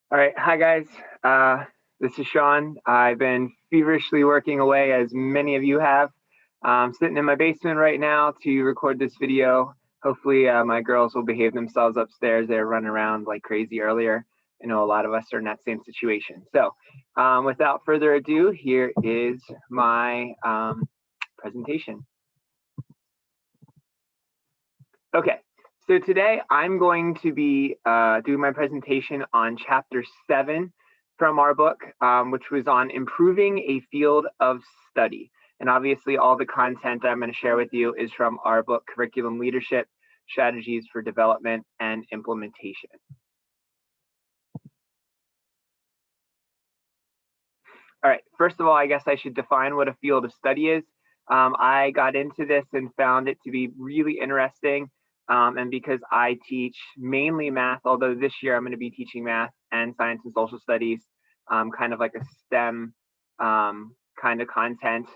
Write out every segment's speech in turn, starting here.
All right, hi guys. This is Sean. I've been feverishly working away, as many of you have. I'm sitting in my basement right now to record this video. Hopefully, my girls will behave themselves upstairs. They were running around like crazy earlier. I know a lot of us are in that same situation. So, without further ado, here is my presentation. Okay, so today I'm going to be doing my presentation on chapter 7 from our book, which was on improving a field of study. And obviously all the content I'm going to share with you is from our book, Curriculum Leadership, Strategies for Development and Implementation. All right, first of all, I guess I should define what a field of study is. I got into this and found it to be really interesting. And because I teach mainly math, although this year I'm going to be teaching math and science and social studies, kind of like a STEM kind of content.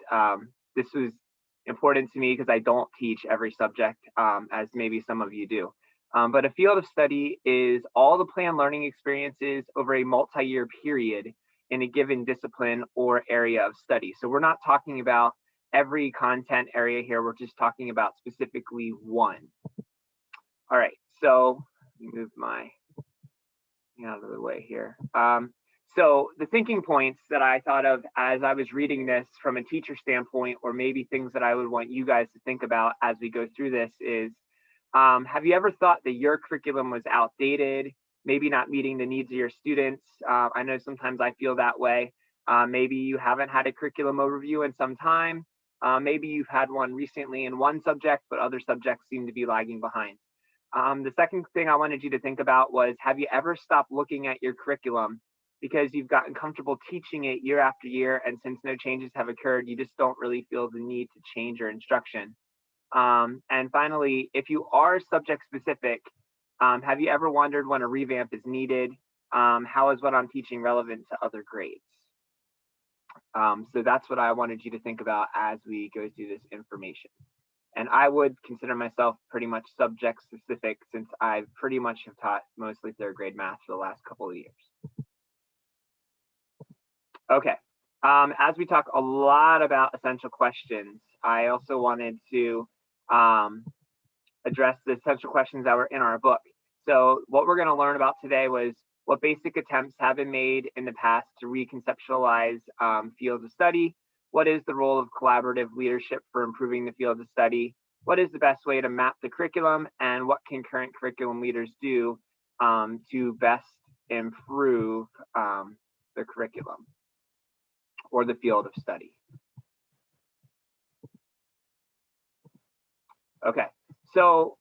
This was important to me because I don't teach every subject as maybe some of you do. But a field of study is all the planned learning experiences over a multi-year period in a given discipline or area of study. So we're not talking about every content area here. We're just talking about specifically one. All right, so let me move my out of the way here. So the thinking points that I thought of as I was reading this from a teacher standpoint, or maybe things that I would want you guys to think about as we go through this is, have you ever thought that your curriculum was outdated, maybe not meeting the needs of your students? I know sometimes I feel that way. Maybe you haven't had a curriculum overview in some time. Maybe you've had one recently in one subject, but other subjects seem to be lagging behind. The second thing I wanted you to think about was, have you ever stopped looking at your curriculum because you've gotten comfortable teaching it year after year, and since no changes have occurred, you just don't really feel the need to change your instruction? And finally, if you are subject specific, have you ever wondered when a revamp is needed? How is what I'm teaching relevant to other grades? So that's what I wanted you to think about as we go through this information. And I would consider myself pretty much subject specific since I pretty much have taught mostly third grade math for the last couple of years. Okay, as we talk a lot about essential questions, I also wanted to address the essential questions that were in our book. So what we're going to learn about today was what basic attempts have been made in the past to reconceptualize fields of study. What is the role of collaborative leadership for improving the field of study? What is the best way to map the curriculum? And what can current curriculum leaders do to best improve the curriculum or the field of study? Okay, so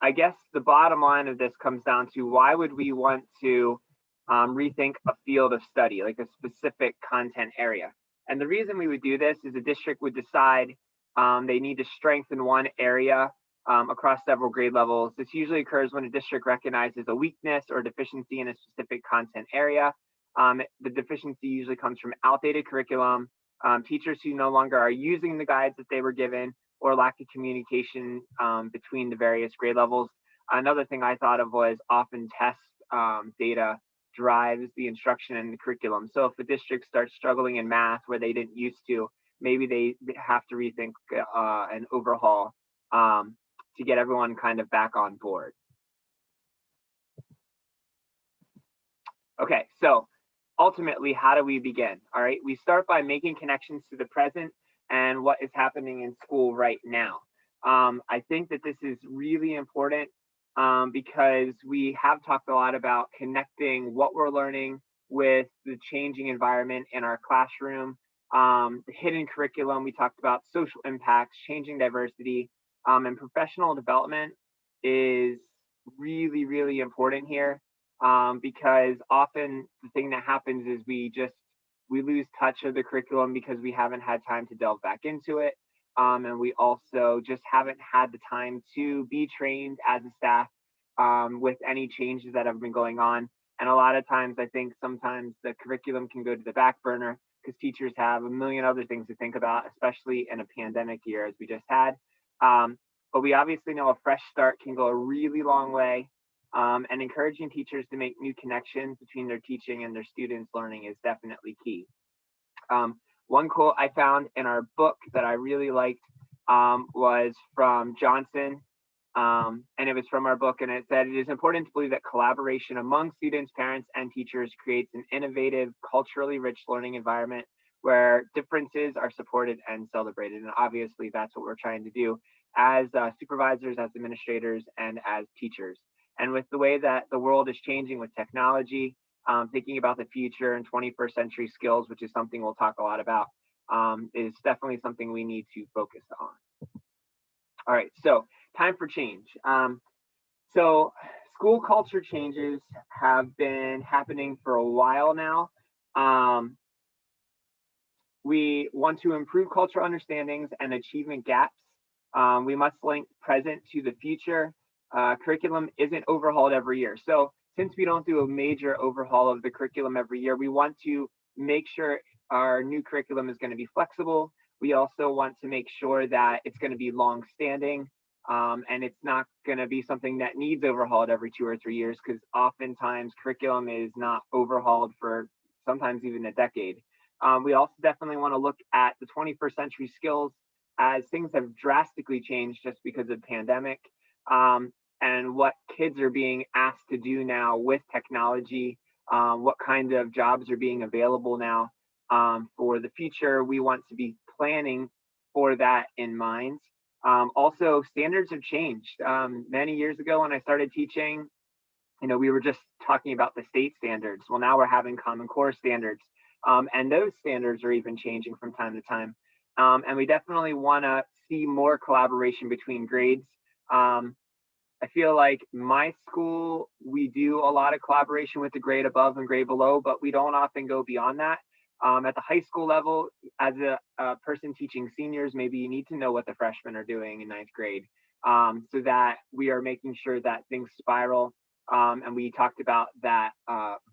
I guess the bottom line of this comes down to, why would we want to rethink a field of study, like a specific content area? And the reason we would do this is a district would decide they need to strengthen one area across several grade levels. This usually occurs when a district recognizes a weakness or deficiency in a specific content area. The deficiency usually comes from outdated curriculum, teachers who no longer are using the guides that they were given, or lack of communication between the various grade levels. Another thing I thought of was often test data drives the instruction and the curriculum. So if the district starts struggling in math where they didn't used to, maybe they have to rethink and overhaul to get everyone kind of back on board. Okay, so ultimately, how do we begin? All right, we start by making connections to the present and what is happening in school right now. I think that this is really important because we have talked a lot about connecting what we're learning with the changing environment in our classroom, the hidden curriculum. We talked about social impacts, changing diversity, and professional development is really, really important here because often the thing that happens is we lose touch of the curriculum because we haven't had time to delve back into it. And we also just haven't had the time to be trained as a staff with any changes that have been going on. And a lot of times, I think sometimes the curriculum can go to the back burner because teachers have a million other things to think about, especially in a pandemic year as we just had. But we obviously know a fresh start can go a really long way. and encouraging teachers to make new connections between their teaching and their students' learning is definitely key. One quote I found in our book that I really liked was from Johnson, and it was from our book, and it said, "It is important to believe that collaboration among students, parents, and teachers creates an innovative, culturally rich learning environment where differences are supported and celebrated." And obviously, that's what we're trying to do as supervisors, as administrators, and as teachers. And with the way that the world is changing with technology, thinking about the future and 21st century skills, which is something we'll talk a lot about, is definitely something we need to focus on. All right, so time for change. So school culture changes have been happening for a while now. We want to improve cultural understandings and achievement gaps. We must link present to the future. Curriculum isn't overhauled every year. So since we don't do a major overhaul of the curriculum every year, we want to make sure our new curriculum is going to be flexible. We also want to make sure that it's going to be long-standing, and it's not going to be something that needs overhauled every 2 or 3 years, because oftentimes curriculum is not overhauled for sometimes even a decade. We also definitely want to look at the 21st century skills, as things have drastically changed just because of the pandemic, and what kids are being asked to do now with technology, what kind of jobs are being available now for the future. We want to be planning for that in mind. Also, standards have changed. Many years ago when I started teaching, we were just talking about the state standards. Well, now we're having Common Core standards, and those standards are even changing from time to time. And we definitely want to see more collaboration between grades. I feel like my school, we do a lot of collaboration with the grade above and grade below, but we don't often go beyond that. At the high school level, as a person teaching seniors, maybe you need to know what the freshmen are doing in ninth grade, so that we are making sure that things spiral. And we talked about that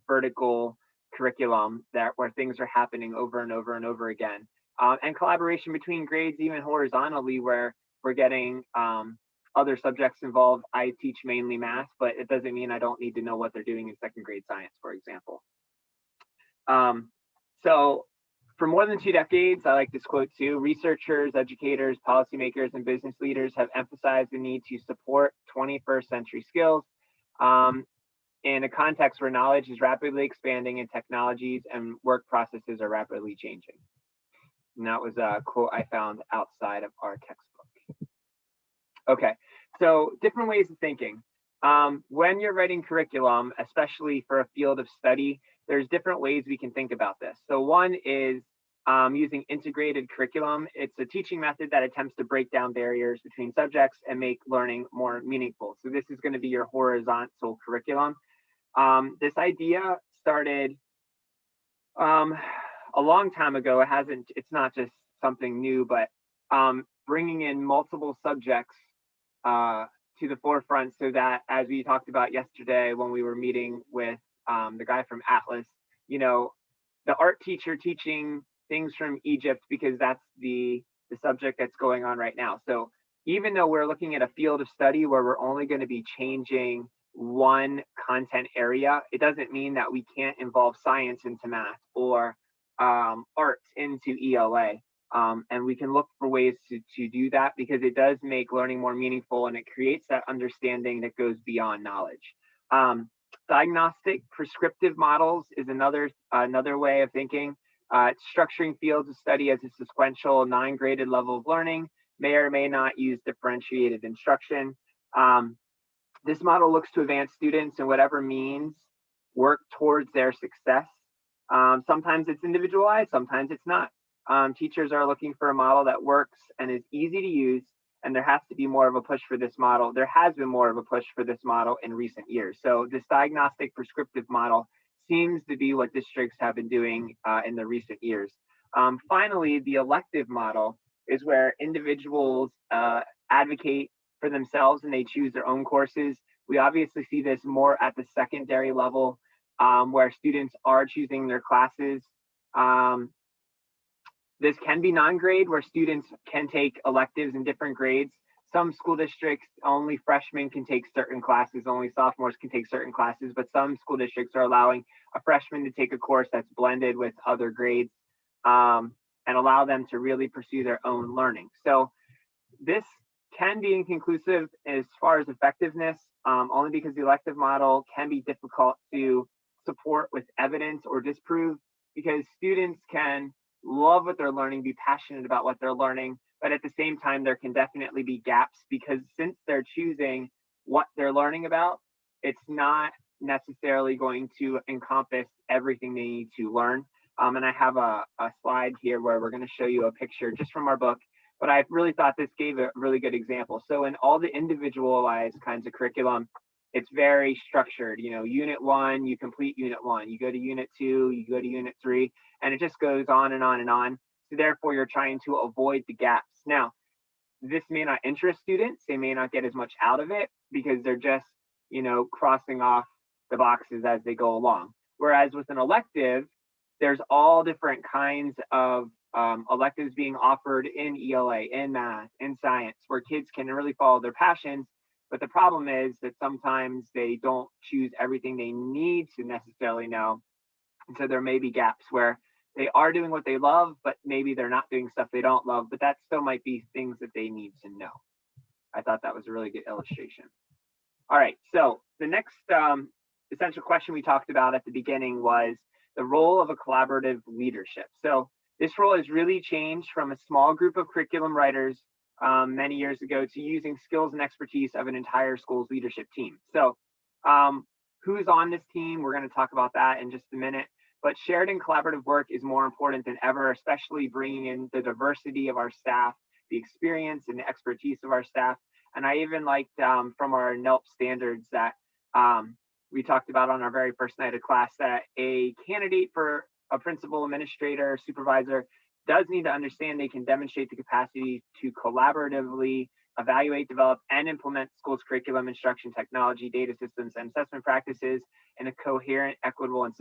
vertical curriculum where things are happening over and over and over again. And collaboration between grades, even horizontally, where we're getting other subjects involved. I teach mainly math, but it doesn't mean I don't need to know what they're doing in second grade science, for example. So for more than 2 decades, I like this quote too: "Researchers, educators, policymakers, and business leaders have emphasized the need to support 21st century skills in a context where knowledge is rapidly expanding and technologies and work processes are rapidly changing." And that was a quote I found outside of our textbook. Okay, so different ways of thinking. When you're writing curriculum, especially for a field of study, there's different ways we can think about this. So one is using integrated curriculum. It's a teaching method that attempts to break down barriers between subjects and make learning more meaningful. So this is going to be your horizontal curriculum. This idea started a long time ago. It's not just something new, but bringing in multiple subjects to the forefront, so that, as we talked about yesterday when we were meeting with the guy from Atlas, the art teacher teaching things from Egypt, because that's the subject that's going on right now. So even though we're looking at a field of study where we're only going to be changing one content area, it doesn't mean that we can't involve science into math or art into ELA. And we can look for ways to do that, because it does make learning more meaningful, and it creates that understanding that goes beyond knowledge. Diagnostic prescriptive models is another way of thinking. Structuring fields of study as a sequential 9-graded level of learning, may or may not use differentiated instruction. This model looks to advance students in whatever means work towards their success. Sometimes it's individualized, sometimes it's not. Teachers are looking for a model that works and is easy to use, and there has to be more of a push for this model. There has been more of a push for this model in recent years. So this diagnostic prescriptive model seems to be what districts have been doing in the recent years. Finally, the elective model is where individuals advocate for themselves and they choose their own courses. We obviously see this more at the secondary level, where students are choosing their classes. This can be non-grade, where students can take electives in different grades. Some school districts, only freshmen can take certain classes, only sophomores can take certain classes, but some school districts are allowing a freshman to take a course that's blended with other grades, and allow them to really pursue their own learning. So this can be inconclusive as far as effectiveness, only because the elective model can be difficult to support with evidence or disprove, because students can love what they're learning, be passionate about what they're learning, but at the same time, there can definitely be gaps, because since they're choosing what they're learning about, it's not necessarily going to encompass everything they need to learn. And I have a slide here where we're going to show you a picture just from our book, but I really thought this gave a really good example. So in all the individualized kinds of curriculum, it's very structured. You know, unit 1, you complete unit 1, you go to unit 2, you go to unit 3, and it just goes on and on and on. So therefore, you're trying to avoid the gaps. Now, this may not interest students. They may not get as much out of it because they're just, you know, crossing off the boxes as they go along. Whereas with an elective, there's all different kinds of electives being offered in ELA, in math, in science, where kids can really follow their passions. But the problem is that sometimes they don't choose everything they need to necessarily know. And so there may be gaps where they are doing what they love, but maybe they're not doing stuff they don't love, but that still might be things that they need to know. I thought that was a really good illustration. All right, so the next essential question we talked about at the beginning was the role of a collaborative leadership. So this role has really changed from a small group of curriculum writers many years ago to using skills and expertise of an entire school's leadership team. So who's on this team? We're going to talk about that in just a minute. But shared and collaborative work is more important than ever, especially bringing in the diversity of our staff, the experience and the expertise of our staff. And I even liked from our NELP standards that we talked about on our very first night of class, that a candidate for a principal, administrator, supervisor does need to understand they can demonstrate the capacity to collaboratively evaluate, develop, and implement schools' curriculum, instruction, technology, data systems, and assessment practices in a coherent, equitable, and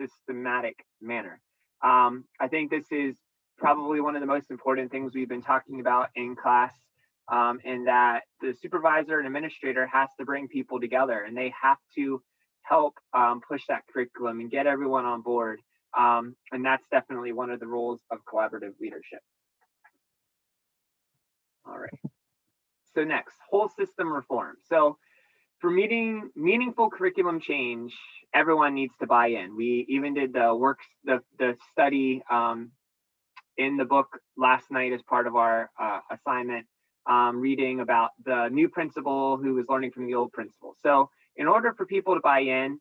systematic manner. I think this is probably one of the most important things we've been talking about in class, in that the supervisor and administrator has to bring people together, and they have to help push that curriculum and get everyone on board. And that's definitely one of the roles of collaborative leadership. All right. So next, whole system reform. So for meaningful curriculum change, everyone needs to buy in. We even did the study in the book last night as part of our assignment, reading about the new principal who was learning from the old principal. So in order for people to buy in,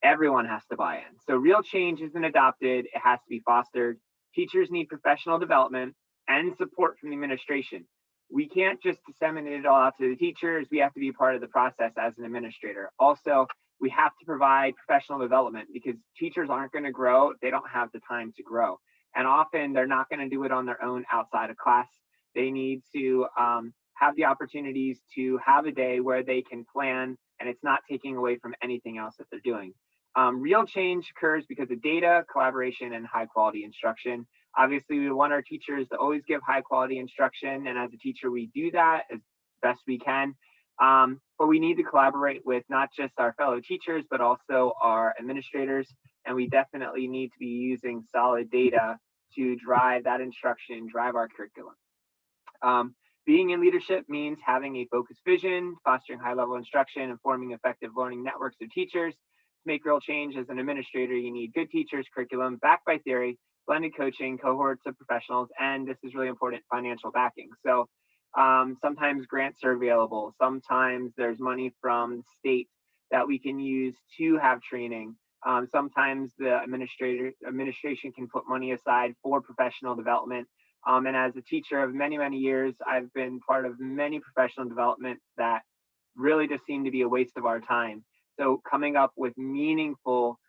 everyone has to buy in. So real change isn't adopted, it has to be fostered. Teachers need professional development and support from the administration. We can't just disseminate it all out to the teachers. We have to be part of the process as an administrator. Also, we have to provide professional development, because teachers aren't going to grow if they don't have the time to grow. And often they're not going to do it on their own outside of class. They need to have the opportunities to have a day where they can plan, and it's not taking away from anything else that they're doing. Real change occurs because of data, collaboration, and high quality instruction. Obviously, we want our teachers to always give high quality instruction, and as a teacher, we do that as best we can. But we need to collaborate with not just our fellow teachers, but also our administrators, and we definitely need to be using solid data to drive that instruction, drive our curriculum. Being in leadership means having a focused vision, fostering high-level instruction, and forming effective learning networks of teachers. To make real change as an administrator, you need good teachers, curriculum backed by theory, blended coaching, cohorts of professionals, and this is really important, financial backing. So sometimes grants are available. Sometimes there's money from the state that we can use to have training. Sometimes the administration can put money aside for professional development. And as a teacher of many, many years, I've been part of many professional developments that really just seem to be a waste of our time. So coming up with meaningful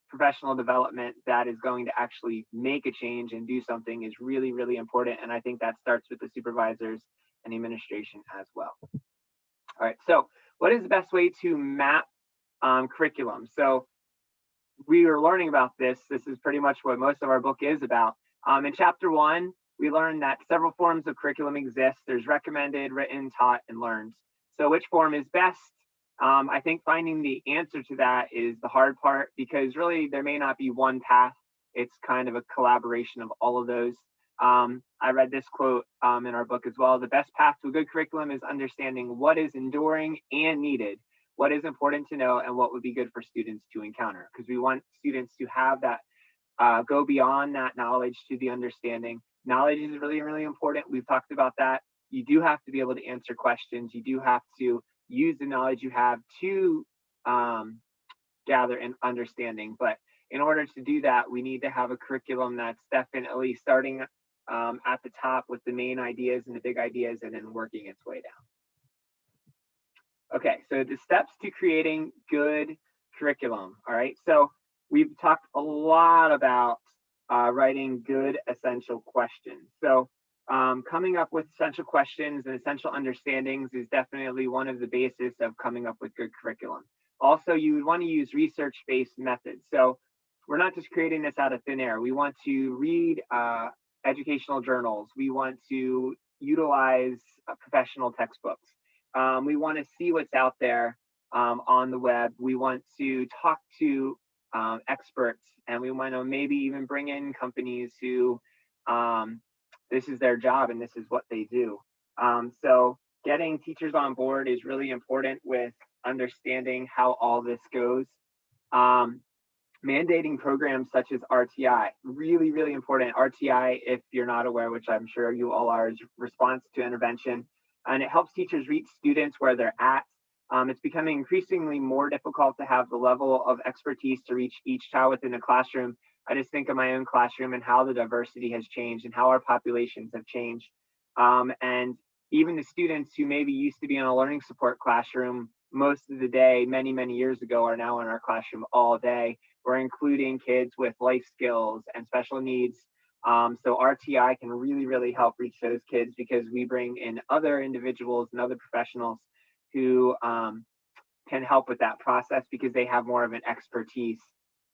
professional development that is going to actually make a change and do something is really, really important. And I think that starts with the supervisors and the administration as well. All right, so what is the best way to map curriculum? So we are learning about this. This is pretty much what most of our book is about. In chapter 1, we learned that several forms of curriculum exist. There's recommended, written, taught, and learned. So which form is best? I think finding the answer to that is the hard part, because really there may not be one path. It's kind of a collaboration of all of those. I read this quote in our book as well. The best path to a good curriculum is understanding what is enduring and needed, what is important to know, and what would be good for students to encounter. Because we want students to have that, go beyond that knowledge to the understanding. Knowledge is really, really important. We've talked about that. You do have to be able to answer questions. You do have to use the knowledge you have to gather an understanding. But in order to do that, we need to have a curriculum that's definitely starting at the top with the main ideas and the big ideas, and then working its way down. Okay, so the steps to creating good curriculum. All right, so we've talked a lot about writing good essential questions. So coming up with essential questions and essential understandings is definitely one of the basis of coming up with good curriculum. Also, you would want to use research-based methods. So we're not just creating this out of thin air. We want to read educational journals. We want to utilize professional textbooks. We want to see what's out there on the web. We want to talk to experts, and we want to maybe even bring in companies who this is their job and this is what they do. So getting teachers on board is really important with understanding how all this goes. Mandating programs such as RTI, really, really important. RTI, if you're not aware, which I'm sure you all are, is response to intervention, and it helps teachers reach students where they're at. It's becoming increasingly more difficult to have the level of expertise to reach each child within a classroom. I just think of my own classroom and how the diversity has changed and how our populations have changed. And even the students who maybe used to be in a learning support classroom most of the day, many, many years ago, are now in our classroom all day. We're including kids with life skills and special needs. So RTI can really, really help reach those kids, because we bring in other individuals and other professionals who can help with that process, because they have more of an expertise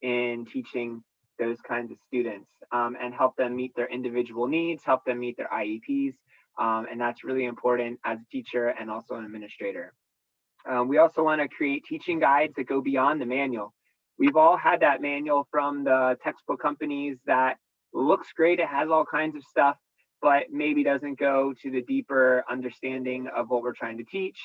in teaching those kinds of students, and help them meet their individual needs, help them meet their IEPs. And that's really important as a teacher and also an administrator. We also want to create teaching guides that go beyond the manual. We've all had that manual from the textbook companies that looks great. It has all kinds of stuff, but maybe doesn't go to the deeper understanding of what we're trying to teach.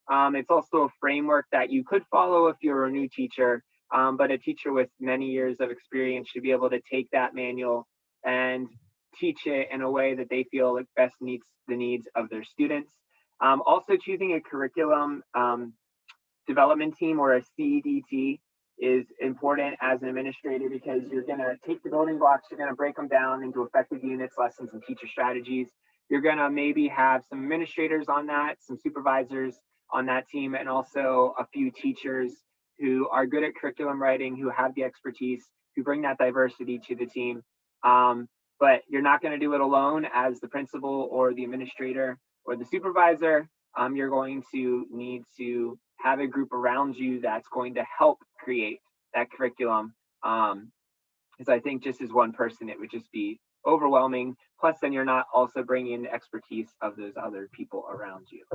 It's also a framework that you could follow if you're a new teacher, but a teacher with many years of experience should be able to take that manual and teach it in a way that they feel like best meets the needs of their students. Also, choosing a curriculum development team, or a CDT, is important as an administrator, because you're going to take the building blocks, you're going to break them down into effective units, lessons, and teacher strategies. You're going to maybe have some administrators on that, some supervisors on that team, and also a few teachers who are good at curriculum writing, who have the expertise, who bring that diversity to the team. But you're not going to do it alone as the principal or the administrator or the supervisor. You're going to need to have a group around you that's going to help create that curriculum. Because I think just as one person, it would just be overwhelming. Plus, then you're not also bringing in the expertise of those other people around you.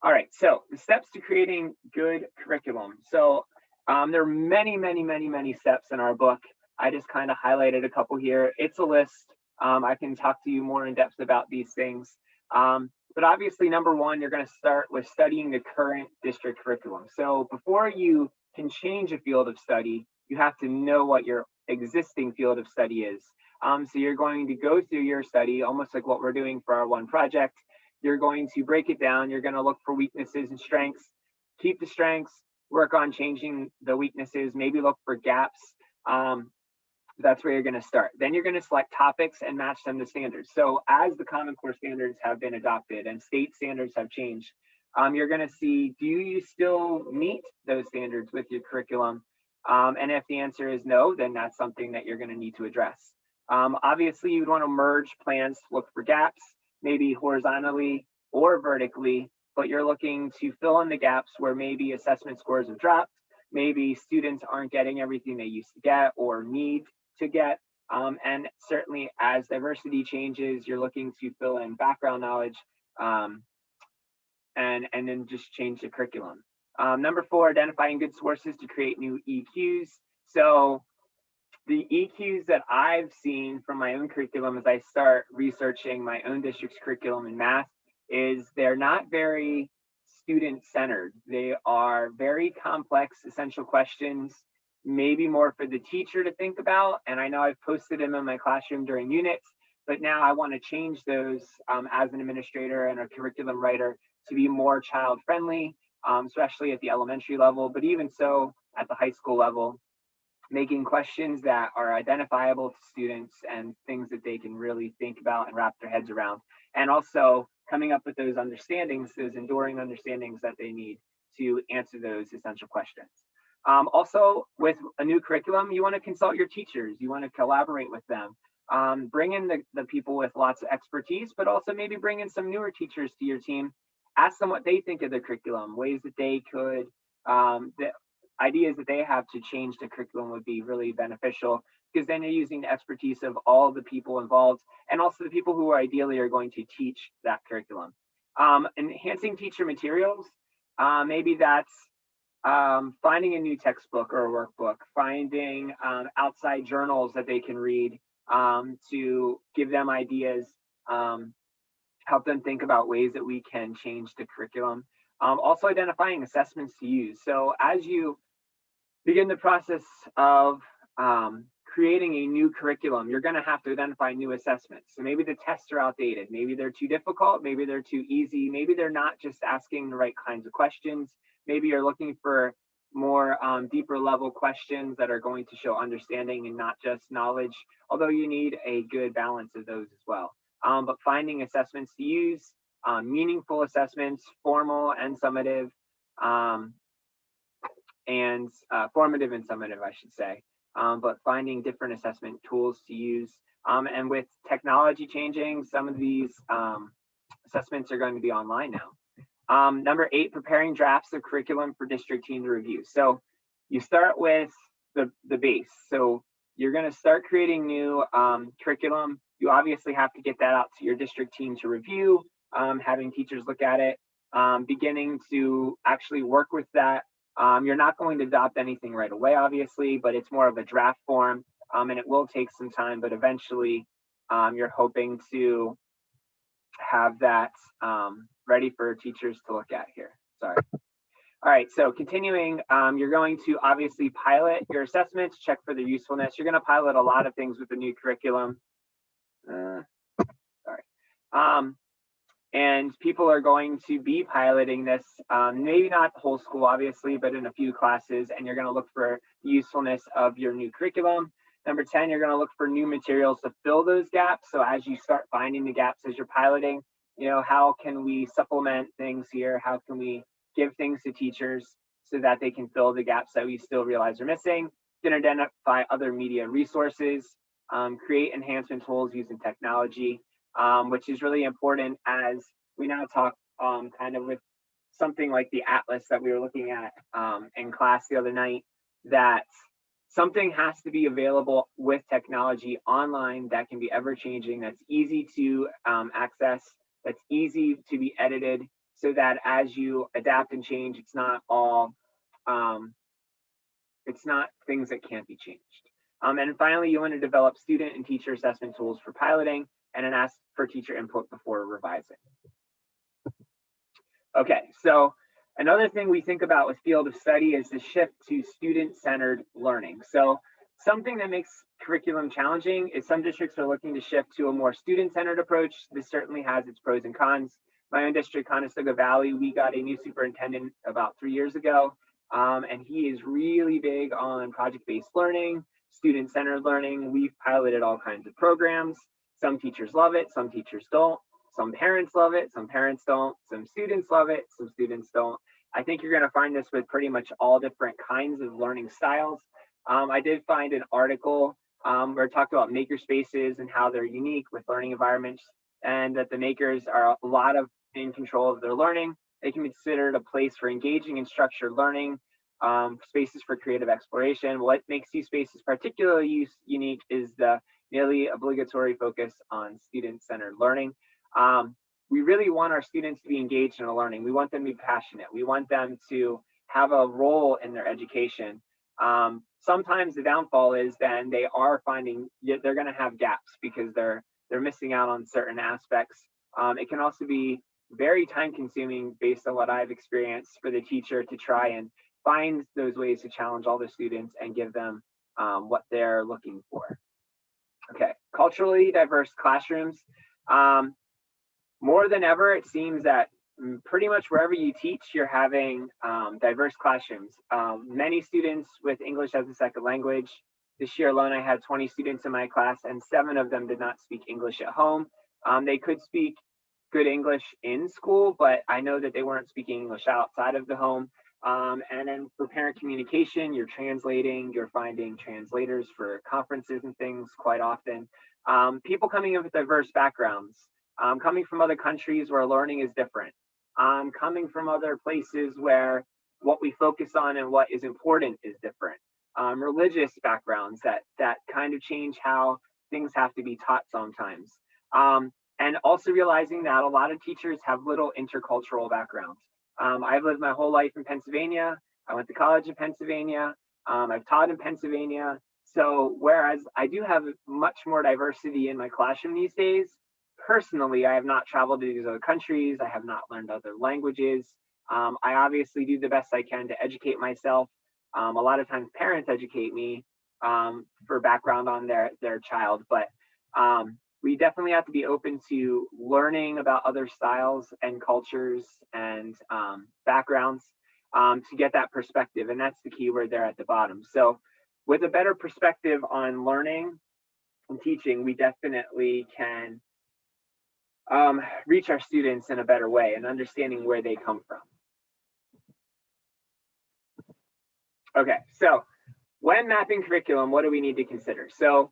All right, so the steps to creating good curriculum. So there are many, many, many, many steps in our book. I just kind of highlighted a couple here. It's a list. I can talk to you more in depth about these things. But obviously, number one, you're going to start with studying the current district curriculum. So before you can change a field of study, you have to know what your existing field of study is. So you're going to go through your study, almost like what we're doing for our one project. You're going to break it down. You're going to look for weaknesses and strengths, keep the strengths, work on changing the weaknesses, maybe look for gaps. That's where you're going to start. Then you're going to select topics and match them to standards. So as the Common Core standards have been adopted and state standards have changed, you're going to see, do you still meet those standards with your curriculum? And if the answer is no, then that's something that you're going to need to address. Obviously, you'd want to merge plans, look for gaps, maybe horizontally or vertically, but you're looking to fill in the gaps where maybe assessment scores have dropped, maybe students aren't getting everything they used to get or need to get. And certainly as diversity changes, you're looking to fill in background knowledge, um, and then just change the curriculum. Number 4, identifying good sources to create new EQs. So the EQs that I've seen from my own curriculum as I start researching my own district's curriculum in math is they're not very student centered. They are very complex, essential questions, maybe more for the teacher to think about. And I know I've posted them in my classroom during units, but now I want to change those as an administrator and a curriculum writer to be more child friendly, especially at the elementary level, but even so at the high school level, making questions that are identifiable to students and things that they can really think about and wrap their heads around. And also coming up with those understandings, those enduring understandings that they need to answer those essential questions. Also, with a new curriculum, you want to consult your teachers, you want to collaborate with them. Bring in the people with lots of expertise, but also maybe bring in some newer teachers to your team. Ask them what they think of the curriculum, ways that they could, the ideas that they have to change the curriculum would be really beneficial, because then you're using the expertise of all the people involved and also the people who ideally are going to teach that curriculum. Enhancing teacher materials, maybe that's finding a new textbook or a workbook, finding outside journals that they can read to give them ideas, help them think about ways that we can change the curriculum. Also identifying assessments to use. So as you begin the process of creating a new curriculum, you're going to have to identify new assessments. So maybe the tests are outdated, maybe they're too difficult, maybe they're too easy, maybe they're not just asking the right kinds of questions. Maybe you're looking for more deeper level questions that are going to show understanding and not just knowledge, although you need a good balance of those as well. But finding assessments to use, meaningful assessments, formal and summative, and formative and summative, I should say. But finding different assessment tools to use. And with technology changing, some of these assessments are going to be online now. Number 8, preparing drafts of curriculum for district team to review. So you start with the base. So you're going to start creating new curriculum. You obviously have to get that out to your district team to review, having teachers look at it, beginning to actually work with that. You're not going to adopt anything right away, obviously, but it's more of a draft form, and it will take some time, but eventually you're hoping to have that ready for teachers to look at here. Sorry. All right, so continuing, you're going to obviously pilot your assessments, check for their usefulness. You're going to pilot a lot of things with the new curriculum. And people are going to be piloting this, maybe not the whole school, obviously, but in a few classes, and you're going to look for the usefulness of your new curriculum. Number 10, you're going to look for new materials to fill those gaps. So as you start finding the gaps as you're piloting, how can we supplement things here? How can we give things to teachers so that they can fill the gaps that we still realize are missing? You can identify other media resources, create enhancement tools using technology, which is really important as we now talk kind of with something like the Atlas that we were looking at in class the other night, that something has to be available with technology online that can be ever changing, that's easy to access, that's easy to be edited, so that as you adapt and change, it's not all, it's not things that can't be changed. And finally, you want to develop student and teacher assessment tools for piloting, and then ask for teacher input before revising. Okay, so another thing we think about with field of study is the shift to student-centered learning. So something that makes curriculum challenging is some districts are looking to shift to a more student-centered approach. This certainly has its pros and cons. My own district, Conestoga Valley, we got a new superintendent about 3 years ago, and he is really big on project-based learning, student-centered learning. We've piloted all kinds of programs. Some teachers love it, some teachers don't. Some parents love it, some parents don't. Some students love it, some students don't. I think you're going to find this with pretty much all different kinds of learning styles. I did find an article where it talked about maker spaces and how they're unique with learning environments, and that the makers are a lot of in control of their learning. They can be considered a place for engaging and structured learning, spaces for creative exploration. What makes these spaces particularly unique is the nearly obligatory focus on student-centered learning. Um, we really want our students to be engaged in the learning. We want them to be passionate. We want them to have a role in their education. Sometimes the downfall is then they are finding they're going to have gaps because they're missing out on certain aspects. It can also be very time consuming based on what I've experienced for the teacher to try and find those ways to challenge all the students and give them what they're looking for. Okay, culturally diverse classrooms. Um, More than ever, it seems that pretty much wherever you teach, you're having diverse classrooms. Many students with English as a second language. This year alone, I had 20 students in my class, and 7 of them did not speak English at home. They could speak good English in school, but I know that they weren't speaking English outside of the home. And then for parent communication, you're translating, you're finding translators for conferences and things quite often. People coming in with diverse backgrounds, coming from other countries where learning is different, coming from other places where what we focus on and what is important is different, religious backgrounds that kind of change how things have to be taught sometimes. And also realizing that a lot of teachers have little intercultural backgrounds. I've lived my whole life in Pennsylvania. I went to college in Pennsylvania. I've taught in Pennsylvania. So whereas I do have much more diversity in my classroom these days, personally, I have not traveled to these other countries. I have not learned other languages. I obviously do the best I can to educate myself. A lot of times parents educate me for background on their child, but we definitely have to be open to learning about other styles and cultures and backgrounds to get that perspective. And that's the key word there at the bottom. So with a better perspective on learning and teaching, we definitely can reach our students in a better way and understanding where they come from. Okay, so when mapping curriculum, what do we need to consider? So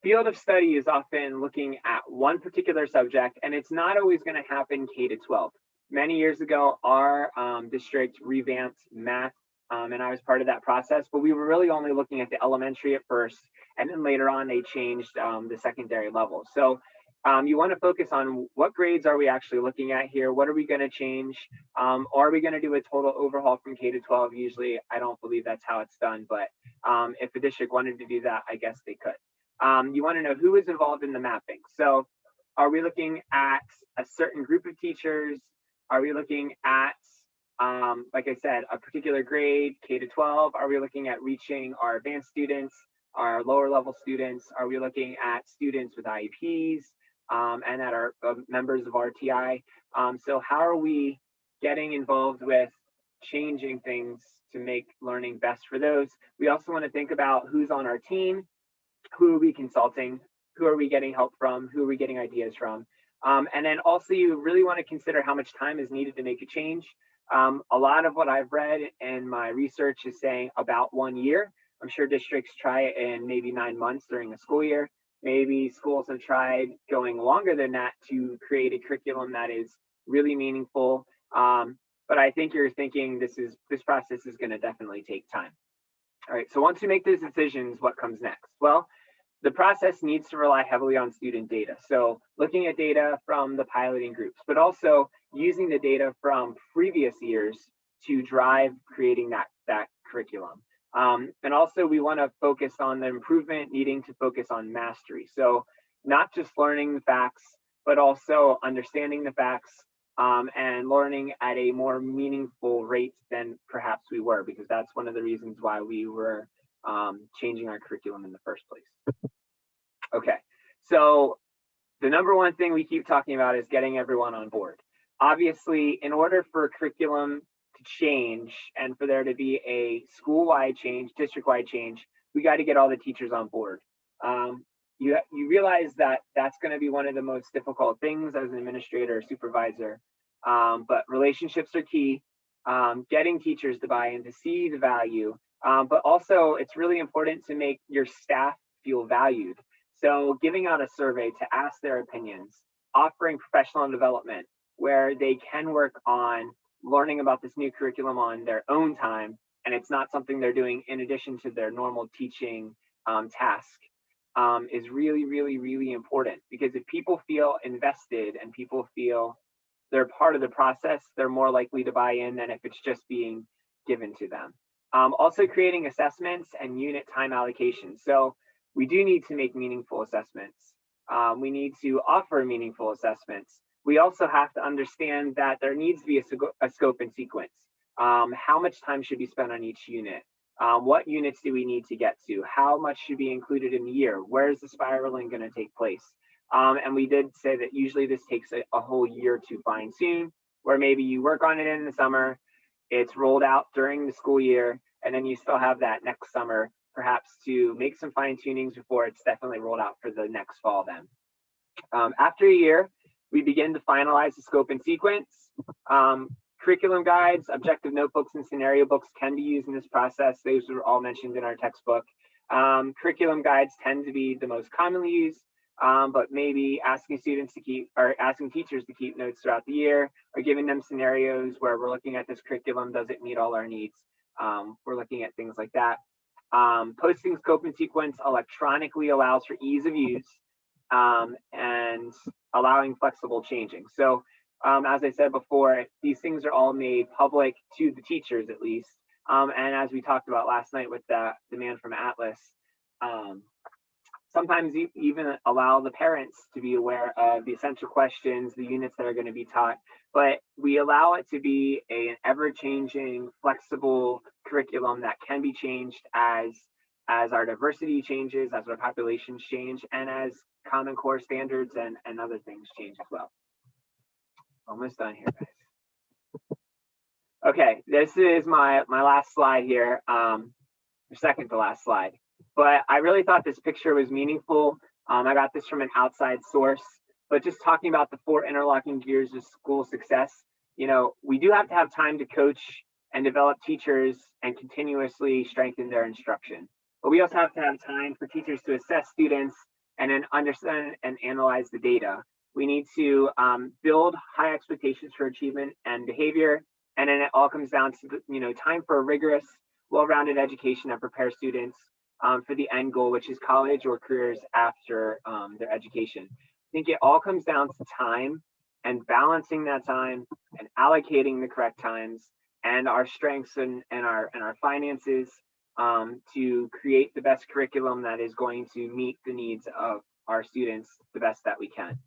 field of study is often looking at one particular subject, and it's not always going to happen K to 12. Many years ago, our district revamped math, and I was part of that process, but we were really only looking at the elementary at first, and then later on they changed the secondary level. So you want to focus on what grades are we actually looking at here? What are we going to change? Are we going to do a total overhaul from K to 12? Usually, I don't believe that's how it's done, but if a district wanted to do that, I guess they could. You want to know who is involved in the mapping. So are we looking at a certain group of teachers? Are we looking at, like I said, a particular grade, K to 12? Are we looking at reaching our advanced students, our lower level students? Are we looking at students with IEPs and that are members of RTI? So how are we getting involved with changing things to make learning best for those? We also want to think about who's on our team. Who are we consulting? Who are we getting help from? Who are we getting ideas from? And then also you really want to consider how much time is needed to make a change. A lot of what I've read in my research is saying about 1 year. I'm sure districts try it in maybe 9 months during a school year. Maybe schools have tried going longer than that to create a curriculum that is really meaningful. But I think you're thinking this process is going to definitely take time. All right, so once we make those decisions, what comes next? Well, the process needs to rely heavily on student data. So looking at data from the piloting groups, but also using the data from previous years to drive creating that curriculum. And also we want to focus on the improvement needing to focus on mastery. So not just learning the facts, but also understanding the facts and learning at a more meaningful rate than perhaps we were, because that's one of the reasons why we were changing our curriculum in the first place. Okay, so the number one thing we keep talking about is getting everyone on board. Obviously, in order for curriculum to change and for there to be a school-wide change, district-wide change, we got to get all the teachers on board. You realize that that's going to be one of the most difficult things as an administrator or supervisor, but relationships are key. Getting teachers to buy in, to see the value, but also it's really important to make your staff feel valued. So giving out a survey to ask their opinions, offering professional development where they can work on learning about this new curriculum on their own time, and it's not something they're doing in addition to their normal teaching task. is really, really, really important, because if people feel invested and people feel they're part of the process, they're more likely to buy in than if it's just being given to them. Also creating assessments and unit time allocation. So we do need to make meaningful assessments. We need to offer meaningful assessments. We also have to understand that there needs to be a scope and sequence. How much time should be spent on each unit? What units do we need to get to? How much should be included in the year? Where is the spiraling going to take place? And we did say that usually this takes a whole year to fine tune, where maybe you work on it in the summer, it's rolled out during the school year, and then you still have that next summer perhaps to make some fine tunings before it's definitely rolled out for the next fall then. After a year, we begin to finalize the scope and sequence. Curriculum guides, objective notebooks, and scenario books can be used in this process. Those were all mentioned in our textbook. Curriculum guides tend to be the most commonly used, but maybe asking students to keep, or asking teachers to keep notes throughout the year, or giving them scenarios where we're looking at this curriculum, does it meet all our needs? We're looking at things like that. Posting scope and sequence electronically allows for ease of use and allowing flexible changing. So as I said before, these things are all made public to the teachers at least. And as we talked about last night with the man from Atlas, sometimes even allow the parents to be aware of the essential questions, the units that are going to be taught, but we allow it to be an ever-changing, flexible curriculum that can be changed as our diversity changes, as our populations change, and as Common Core standards and other things change as well. Almost done here, guys. Okay, this is my last slide here, or second to last slide. But I really thought this picture was meaningful. I got this from an outside source, but just talking about the 4 interlocking gears of school success, you know, we do have to have time to coach and develop teachers and continuously strengthen their instruction. But we also have to have time for teachers to assess students and then understand and analyze the data. We need to build high expectations for achievement and behavior. And then it all comes down to, you know, time for a rigorous, well-rounded education that prepares students for the end goal, which is college or careers after their education. I think it all comes down to time and balancing that time and allocating the correct times and our strengths and our finances to create the best curriculum that is going to meet the needs of our students the best that we can.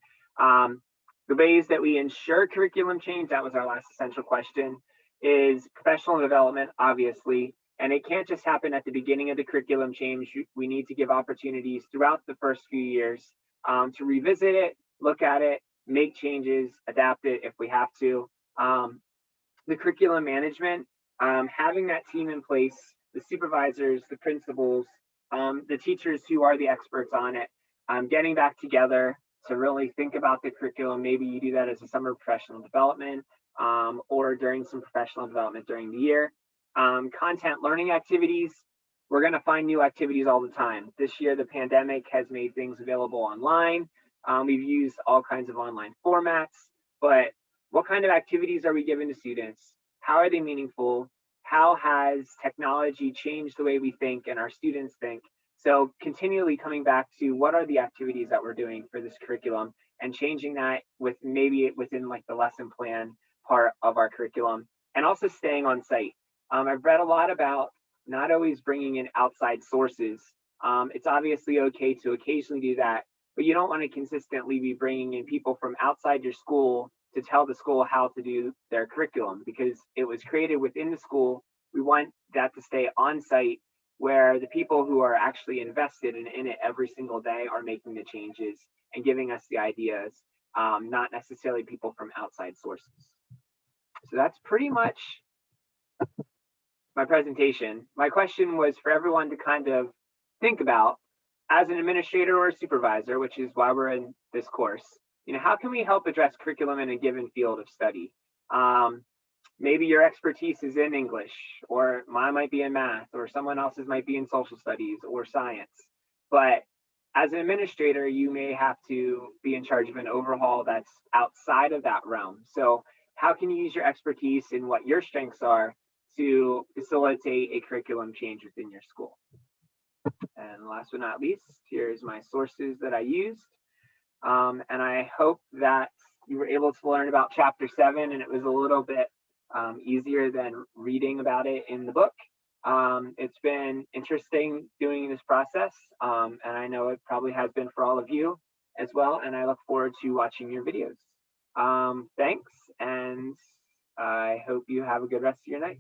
The ways that we ensure curriculum change, that was our last essential question, is professional development, obviously, and it can't just happen at the beginning of the curriculum change. We need to give opportunities throughout the first few years to revisit it, look at it, make changes, adapt it if we have to. The curriculum management, having that team in place, the supervisors, the principals, the teachers who are the experts on it, getting back together to really think about the curriculum. Maybe you do that as a summer professional development or during some professional development during the year. Content learning activities, we're going to find new activities all the time. This year, the pandemic has made things available online. We've used all kinds of online formats, but what kind of activities are we giving to students? How are they meaningful? How has technology changed the way we think and our students think? So continually coming back to what are the activities that we're doing for this curriculum and changing that with maybe within like the lesson plan part of our curriculum, and also staying on site. I've read a lot about not always bringing in outside sources. It's obviously okay to occasionally do that, but you don't want to consistently be bringing in people from outside your school to tell the school how to do their curriculum, because it was created within the school. We want that to stay on site where the people who are actually invested in it every single day are making the changes and giving us the ideas, not necessarily people from outside sources. So that's pretty much my presentation. My question was for everyone to kind of think about, as an administrator or a supervisor, which is why we're in this course, you know, how can we help address curriculum in a given field of study? Maybe your expertise is in English, or mine might be in math, or someone else's might be in social studies or science. But as an administrator, you may have to be in charge of an overhaul that's outside of that realm. So how can you use your expertise in what your strengths are to facilitate a curriculum change within your school? And last but not least, here's my sources that I used. And I hope that you were able to learn about chapter 7 and it was a little bit easier than reading about it in the book. It's been interesting doing this process, and I know it probably has been for all of you as well, and I look forward to watching your videos. Thanks, and I hope you have a good rest of your night.